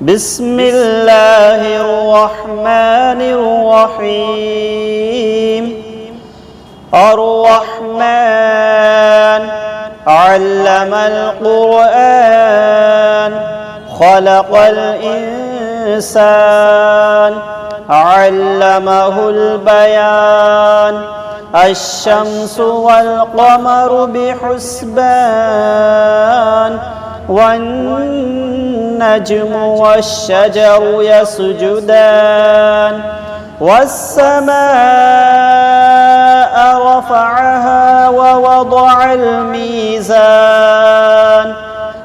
بسم الله الرحمن الرحيم. الرحمن علم القرآن خلق الإنسان علمه البيان. الشمس والقمر بحسبان والنجم والشجر يسجدان. والسماء رفعها ووضع الميزان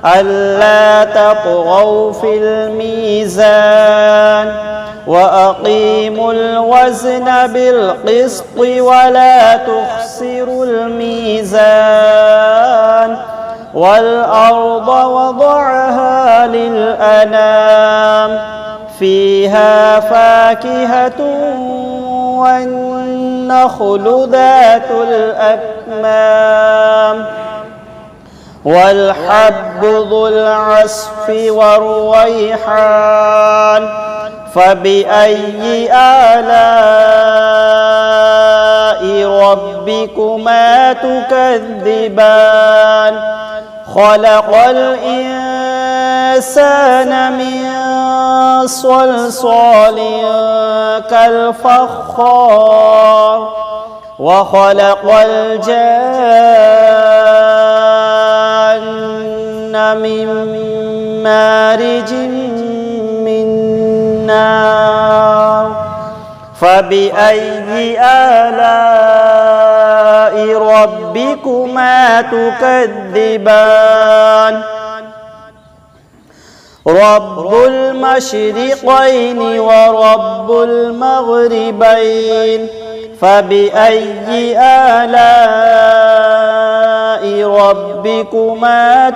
ألا تطغوا في الميزان وأقيموا الوزن بالقسط ولا تخسروا الميزان. والأرض وضعها للأنام فيها فاكهة والنخل ذات الأكمام والحب ذو العصف والريحان. فبأي آلاء ربكما تكذبان؟ خلق الإنسان من صلصال كالفخار وخلق الجان من مارج من نار. فبأي آلاء ربكما تكذبان؟ رب المشرقين ورب المغربين. فبأي آلاء ربكما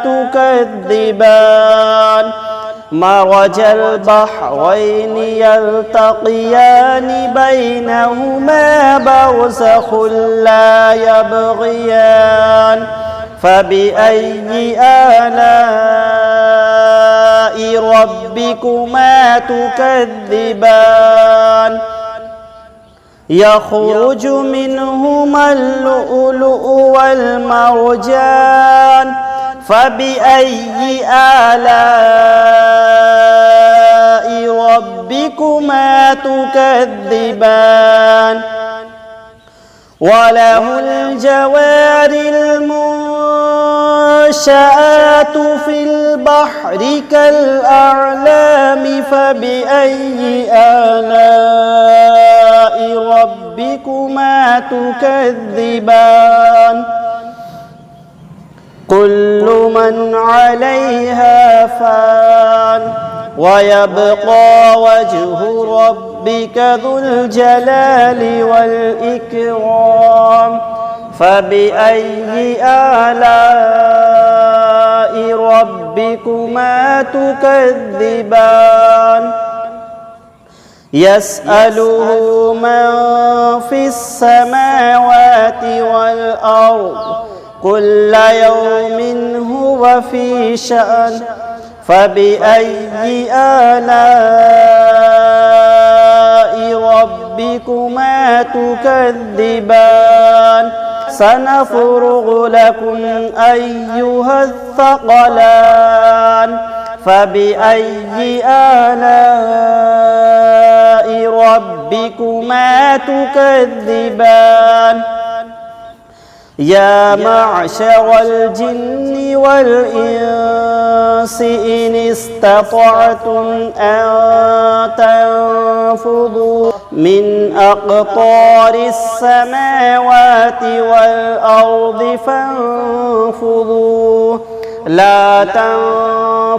تكذبان؟ مرج البحرين يلتقيان بينهما برزخ لا يبغيان. فبأي آلاء ربكما تكذبان؟ يخرج منهما اللؤلؤ والمرجان. فبأي آلاء ربكما تكذبان؟ وله الجوار المنشآت في البحر كالأعلام. فبأي آلاء ربكما تكذبان؟ كل من عليها فان ويبقى وجه ربك ذو الجلال والإكرام. فبأي آلاء ربكما تكذبان؟ يسأله من في السماوات والأرض كل يوم هو في شأن. فبأي آلاء ربكما تكذبان؟ سنفرغ لكم أيها الثقلان. فبأي آلاء ربكما تكذبان؟ يا معشر الجن والإنس إن استطعتم أن تنفذوا من أقطار السماوات والأرض فانفذوا لا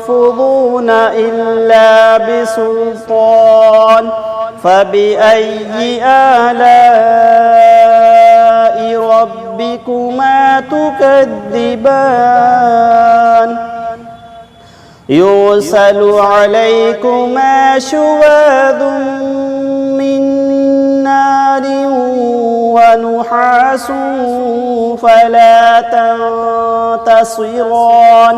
تنفذون إلا بسلطان. فبأي آلاء ربكما تكذبان؟ يرسل عليكما شواظ من نار ونحاس فلا تنتصران.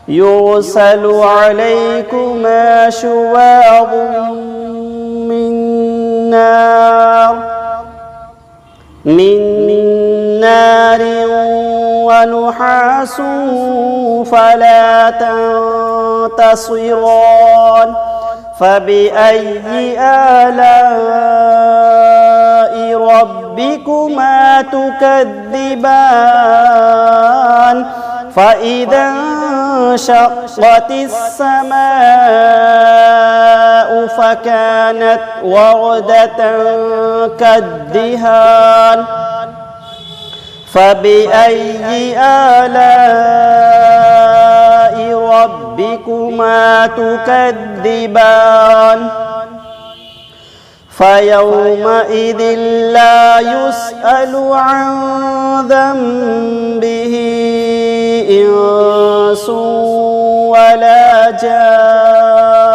يرسل عليكما شواظ من نار ونحاس فلا تنتصران فبأي آلاء ربكما تكذبان فإذا انشقت السماء فكانت وردة كالدهان فبأي آلاء ربكما تكذبان فيومئذ لا يسأل عن ذنبه إنس ولا جان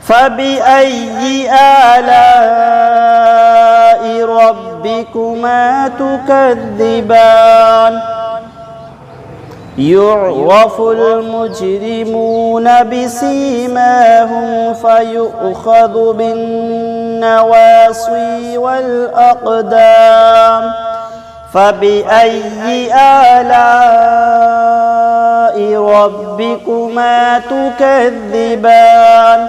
فبأي آلاء ربكما تكذبان يعرف المجرمون بسيماهم فيؤخذ بالنواصي والأقدام فبأي آلاء ربكما تكذبان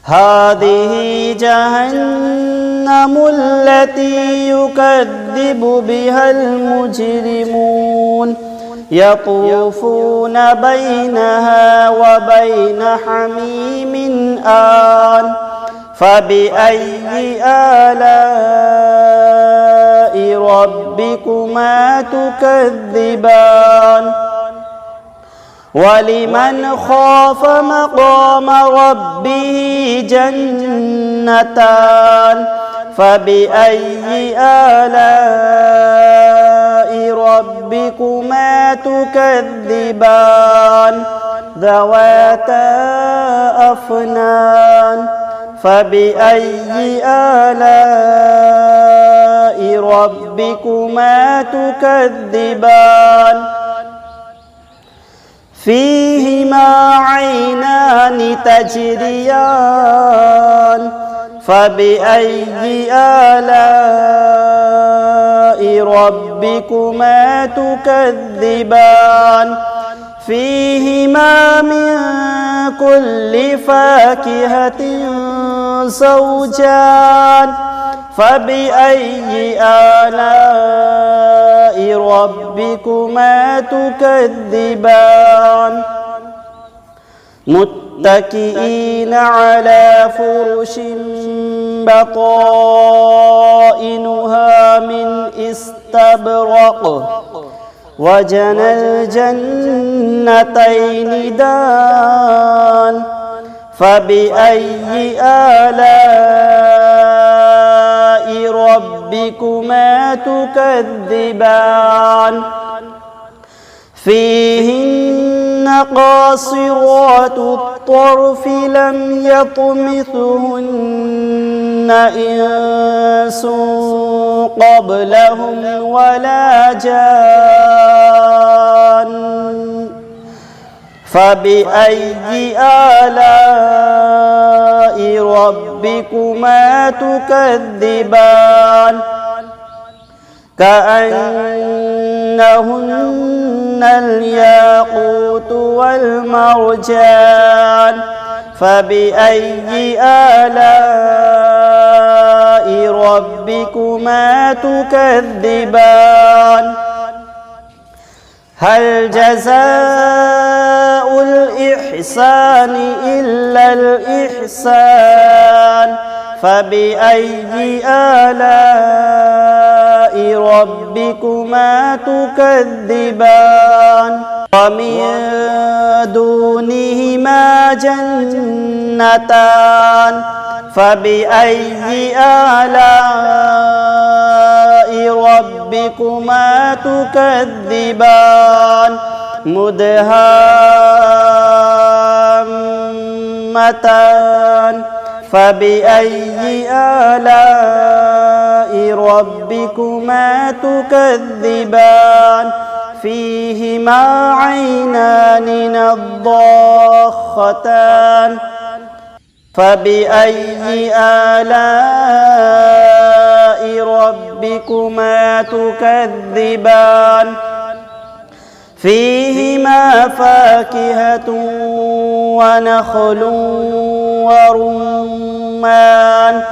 هذه جهنم التي يكذب بها المجرمون يطوفون بينها وبين حميم آن فبأي آلاء ربكما تكذبان ولمن خاف مقام ربه جنتان فبأي آلاء ربكما تكذبان ذواتا أفنان فبأي آلاء ربكما تكذبان فيهما عينان تجريان فبأي آلاء ربكما تكذبان فيهما من كل فاكهة زوجان فبأي آلاء ربكما تكذبان متكئين على فرش بطائنها من استبرق وجنى الجنتين دان فبأي آلاء ربكما تكذبان فيهن قاصرات الطرف لم يطمثهن إنس قبلهم ولا جان فبأي آلاء ربكما تكذبان كأنهن الياقوت والمرجان فبأي آلاء ربكما تكذبان هل جزاء الإحسان إلا الإحسان فبأي آلاء ربكما تكذبان ومن دونهما جنتان فبأي آلاء ربكما تكذبان مدهامتان فبأي آلاء ربكما تكذبان فيهما عينان نضاختان فبأي آلاء ربكما تكذبان فيهما فاكهة ونخل ورمان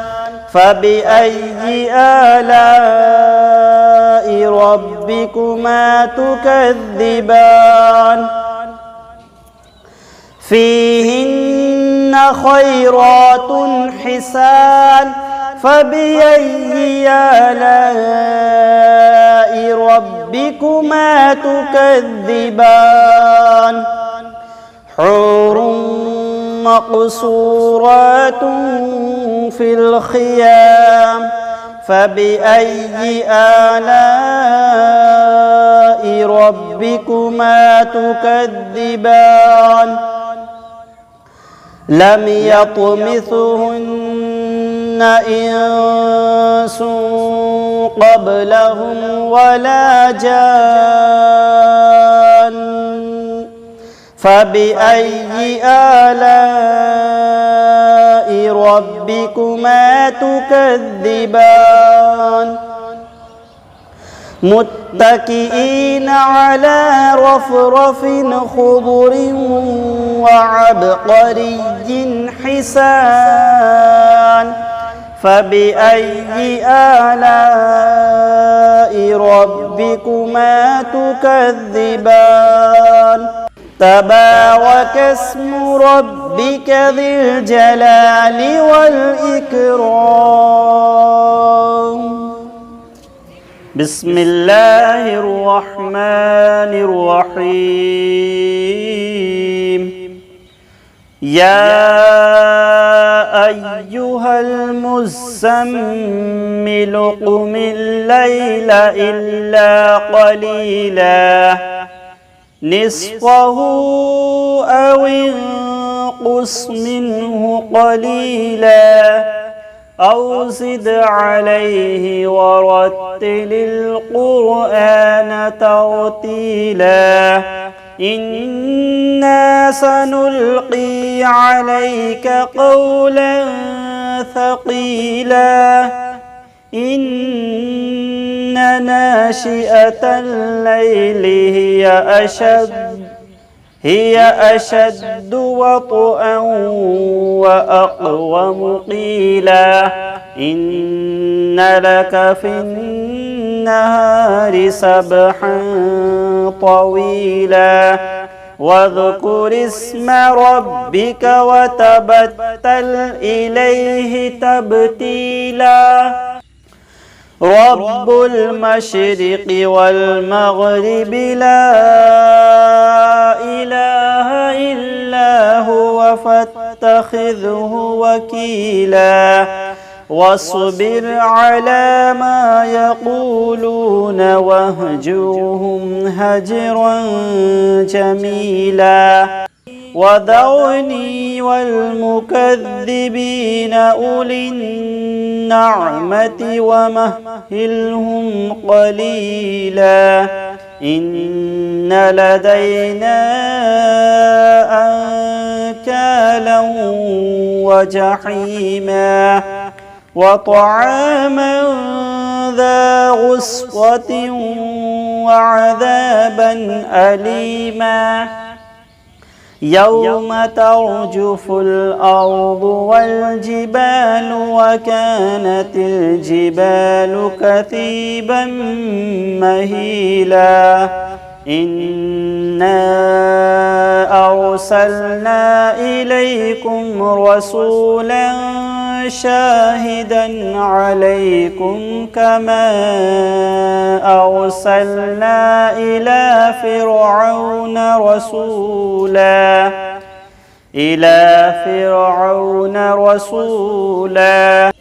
فبأي آلاء ربكما تكذبان فيهن خيرات حسان فبأي آلاء ربكما تكذبان حور مقصورات في الخيام فبأي آلاء ربكما تكذبان لم يطمثهن إنس قبلهم ولا جان فبأي آلاء ربكما تكذبان متكئين على رفرف خضر وعبقري حسان فبأي آلاء ربكما تكذبان تبارك اسم ربك ذي الجلال والإكرام بسم الله الرحمن الرحيم يا أيها المزمل قم الليل إلا قليلا نصفه أو انقص منه قليلا أو زد عليه ورتل القرآن ترتيلا إنا سنلقي عليك قولا ثقيلا إن ناشئة الليل هي أشد وطئا وأقوم قيلا إن لك في النهار سبحا طويلا واذكر اسم ربك وتبتل إليه تبتيلا رب المشرق والمغرب لا إله إلا هو فاتخذه وكيلا واصبر على ما يقولون واهجرهم هجرا جميلا وذرني والمكذبين أولي النعمة ومهلهم قليلا إن لدينا أنكالا وجحيما وطعاما ذا غصة وعذابا أليما يوم ترجف الأرض والجبال وكانت الجبال كثيبا مهيلا إنا أرسلنا إليكم رسولا شاهدا عليكم كما أرسلنا إلى فرعون رسولا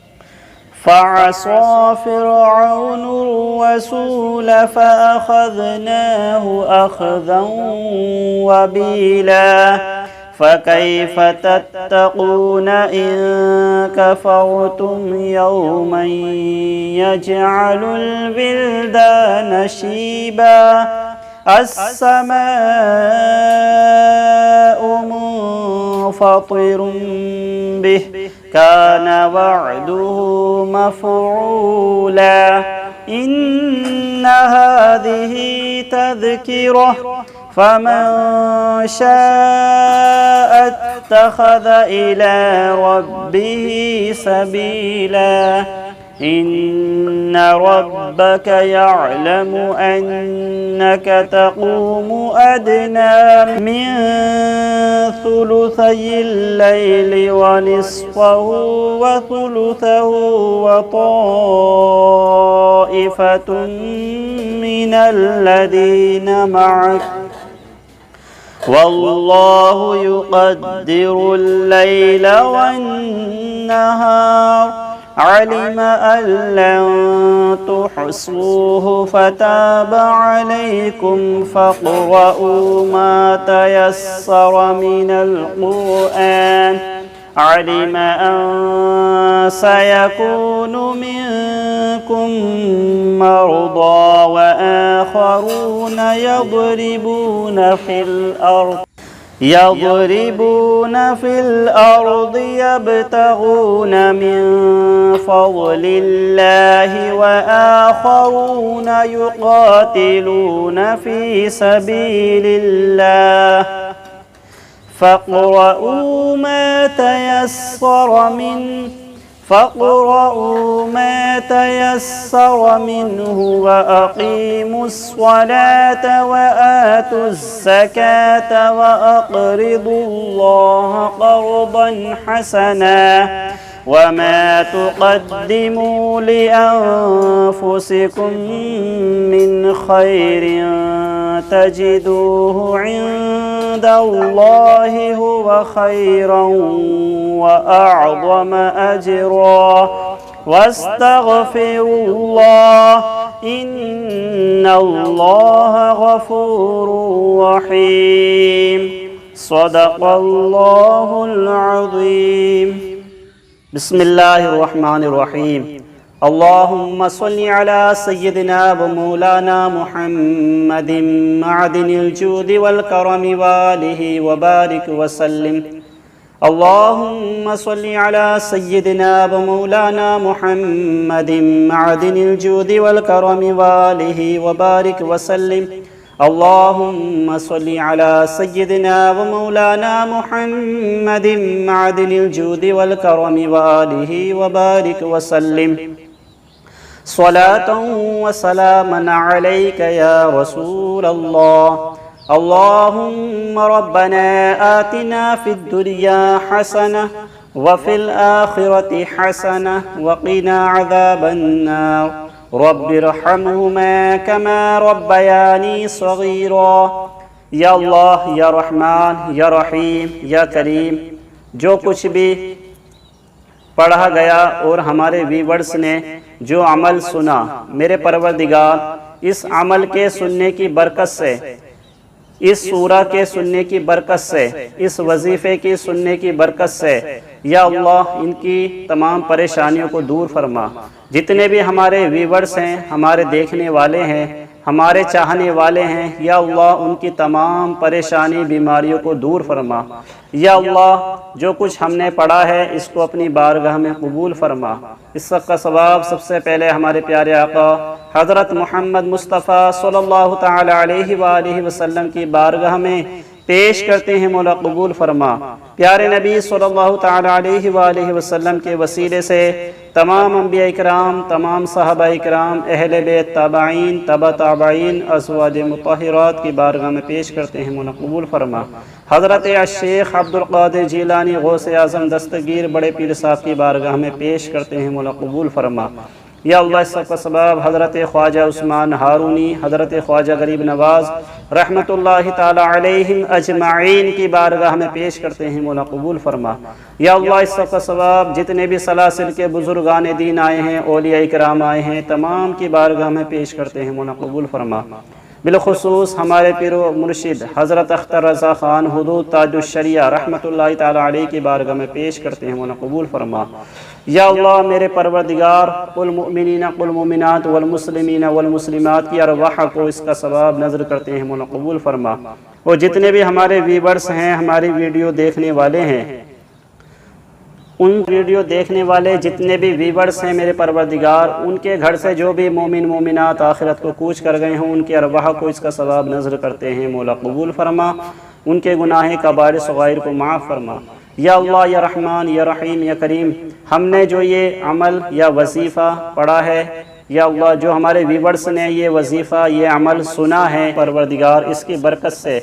فعصى فرعون الرسول فأخذناه أخذا وبيلا فكيف تتقون إن كفرتم يوما يجعل البلدان شيبا अस्समाउ मुनफ़तिरुम बिह कान वअदुहु मफ़ऊला इन्न हाज़िही तज़किरह फमन शाअ इत्तख़ज़ इला रब्बिही सबीला इन्न रब्बक यअलमु अन्नक तक़ूमु अदना मिन सुलुसैल लैलि व निस्फ़हु व सुलुसहु व ताइफ़तुम मिनल लज़ीना मअक वल्लाहु युक़द्दिरुल लैल वन्नहार अलिम अल्लन तुहसूहु फताब अलैकुम फ़क़रऊ मा तयस्सर मिनल क़ुरआन अलिम अन सयकूनु मिनकुम मरदा व आख़रून यضربون في الأرض يبتغون من فضل الله وآخرون يقاتلون في سبيل الله فاقرؤوا ما تيسر منه وأقيموا الصلاة وآتوا الزكاة وأقرضوا الله قرضا حسنا وما تقدموا لأنفسكم من خير تجدوه عند الله هو خيرا وأعظم أجرا واستغفروا الله إن الله غفور رحيم صدق الله العظيم بسم الله الرحمن الرحيم اللهم صل على سيدنا ومولانا محمد معدن الجود والكرم وآله وبارك وسلم اللهم صل على سيدنا ومولانا محمد معدن الجود والكرم وآله وبارك وسلم اللهم صل على سيدنا ومولانا محمد معدن الجود والكرم وآله وبارك وسلم صلاة وسلاما عليك يا رسول الله اللهم ربنا آتنا في الدنيا حسنة وفي الآخرة حسنة وقنا عذاب النار رب ارحمهما كما ربياني صغيرا या अल्लाह या रहमान या रहीम या करीम, जो कुछ भी पढ़ा गया और हमारे व्यूअर्स ने जो अमल सुना, मेरे परवरदिगार इस अमल के सुनने की बरकत से, इस सूरा के सुनने की बरकत से, इस वजीफ़े की सुनने की बरकत से या अल्लाह इनकी तमाम परेशानियों को दूर फरमा। जितने भी हमारे व्यूअर्स हैं, हमारे देखने वाले हैं, हमारे चाहने वाले हैं, या अल्लाह उनकी तमाम परेशानी बीमारियों को दूर फरमा। या अल्लाह जो कुछ हमने पढ़ा है इसको अपनी बारगाह में कबूल फरमा। इस सब का सवाब सबसे पहले हमारे प्यारे आका हज़रत मोहम्मद मुस्तफ़ा सल्लल्लाहु तआला अलैहि वालिहि वसल्लम की बारगाह में पेश करते हैं, मौला कबूल फरमा। प्यारे नबी सल्लल्लाहु तआला अलैहि वालिहि वसल्लम के वसीले से तमाम अंबिया इकराम, तमाम सहाबा इकराम, अहले बैत, ताबईन, तबा ताबईन, अज़वाज मुतहहरात की बारगाह में पेश करते हैं, मौला कबूल फरमा। हज़रत शेख अब्दुल क़ादिर जिलानी गौसे आज़म दस्तगीर बड़े पीर साहब की बारगाह में पेश करते हैं, मौला कबूल फरमा। या अल्लाह इस सब का सबाब हज़रत ख्वाजा उस्मान हारूनी, हज़रत ख्वाजा गरीब नवाज़ रहमतुल्लाहि ताला अलैहिम अजमाइन की बारगाह में पेश करते हैं, मौला कबूल फरमा। या अल्लाह इस सब का सबाब जितने भी सलासिल के बुजुर्गान दीन आए हैं, औलिया इकराम आए हैं, तमाम की बारगाह में पेश करते हैं, मौला कबूल फरमा। बिलखुसूस हमारे पीर व मुर्शिद हज़रत अख्तर रज़ा ख़ान हुदूद ताजुश शरिया रहमतुल्लाहि ताला अलैहि की बारगाह में पेश करते हैं, मौला कबूल फरमा। या अल्लाह मेरे परवरदिगार, कुल मुमिनीना कुल मुमिनात वल मुस्लिमीना वल मुस्लिमात की अरवाह को इसका सवाब नज़र करते हैं, मौला कबूल फरमा। और जितने भी हमारे व्यूवर्स हैं, हमारी वीडियो देखने वाले हैं, उन वीडियो देखने वाले जितने भी व्यूवर्स हैं मेरे परवरदिगार, उनके घर से जो भी मोमिन मोमिनात आखिरत को कूच कर गए हों, उनके अरवाह को इसका सवाब नज़र करते हैं, मौला कबूल फरमा। उनके गुनाह कबाइर सगाइर को माफ़ फरमा। या अल्लाह या रहमान या रहीम या करीम, हमने जो ये अमल या वजीफ़ा पढ़ा है, या अल्लाह जो हमारे व्यूवर्स ने ये वजीफ़ा ये अमल सुना है परवरदिगार, इसकी बरकत से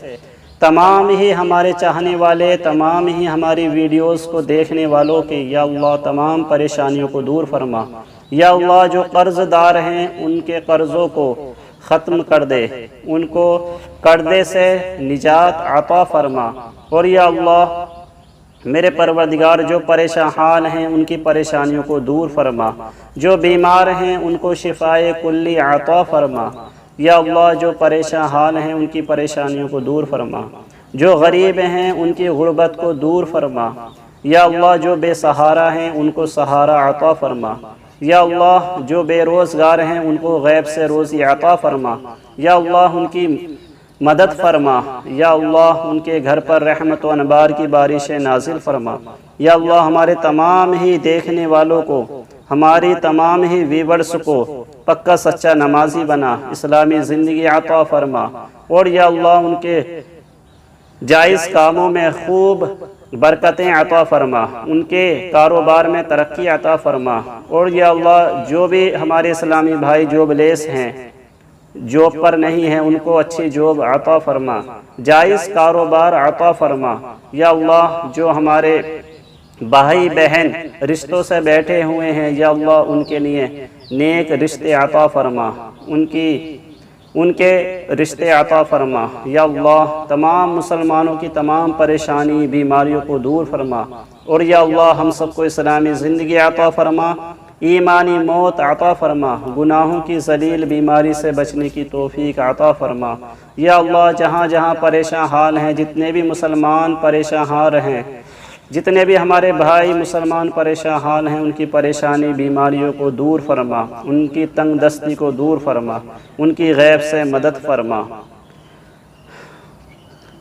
तमाम ही हमारे चाहने वाले, तमाम ही हमारी वीडियोस को देखने वालों के या अल्लाह तमाम परेशानियों को दूर फरमा। या अल्लाह जो कर्ज़दार हैं उनके कर्ज़ों को ख़त्म कर दे, उनको कर्ज़े से निजात अता फरमा। और या अल्लाह मेरे परवरदिगार जो परेशान हैं उनकी परेशानियों को दूर फरमा, जो बीमार हैं उनको शिफाए कुल्ली अता फरमा। या अल्लाह जो परेशान हैं उनकी परेशानियों को दूर फरमा, जो गरीब हैं उनकी गुर्बत को दूर फरमा। या अल्लाह जो बेसहारा हैं उनको सहारा अता फरमा। या अल्लाह जो बेरोज़गार हैं उनको गैब से रोज़ी अता फरमा। या अल्लाह उनकी मदद फरमा। या अल्लाह उनके घर पर रहमत व अनबार की बारिशें नाजिल फरमा। या अल्लाह हमारे तमाम ही देखने वालों को, हमारी तमाम ही व्यूवर्स को पक्का सच्चा नमाजी बना, इस्लामी ज़िंदगी अता फरमा। और या अल्लाह उनके जायज़ कामों में खूब बरकतें अता फरमा, उनके कारोबार में तरक्की अता फरमा। और या अल्लाह जो भी हमारे इस्लामी भाई जॉबलेस हैं, जॉब पर नहीं है, उनको अच्छी जॉब अता फरमा, जायज़ कारोबार अता फरमा। या अल्लाह जो हमारे भाई बहन रिश्तों से बैठे हुए हैं, या अल्लाह उनके लिए नेक रिश्ते अता फरमा, उनके रिश्ते अता फरमा। या अल्लाह तमाम मुसलमानों की तमाम परेशानी बीमारियों को दूर फरमा। और या अल्लाह हम सबको इस्लामी ज़िंदगी अता फरमा, ईमानी मौत अता फरमा, गुनाहों की जलील बीमारी से बचने की तौफीक अता फरमा। या अल्लाह जहाँ जहाँ परेशान हाल हैं, जितने भी मुसलमान परेशान हाल हैं, जितने भी हमारे भाई मुसलमान परेशान हाल हैं, उनकी परेशानी बीमारियों को दूर फरमा, उनकी तंग दस्ती को दूर फरमा, उनकी गैब से मदद फरमा।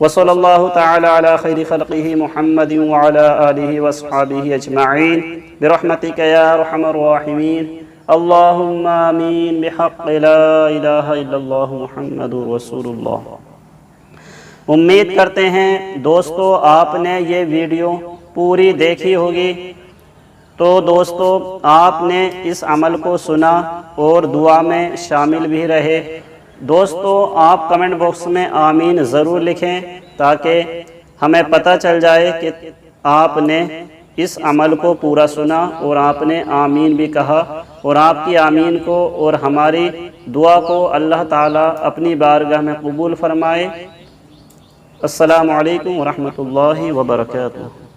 वसल्लल्लाहु तआला अला खैरि खल्क़िही मुहम्मदिन व अला आलिहि व अस्हाबिही अजमईन बिरहमतिका या अरहमर राहिमीन। अल्लाहुम्मा आमीन बिहक़्क़ि ला इलाहा इल्लल्लाहु मुहम्मदुर रसूलुल्लाह। उम्मीद करते हैं दोस्तों आपने ये वीडियो पूरी देखी होगी। तो दोस्तों आपने इस अमल को सुना और दुआ में शामिल भी रहे। दोस्तों आप कमेंट बॉक्स में आमीन ज़रूर लिखें, ताकि हमें पता चल जाए कि आपने इस अमल को पूरा सुना और आपने आमीन भी कहा। और आपकी आमीन को और हमारी दुआ को अल्लाह ताला अपनी बारगाह में कबूल फरमाए। अस्सलामु अलैकुम व रहमतुल्लाहि व बरकातुहू।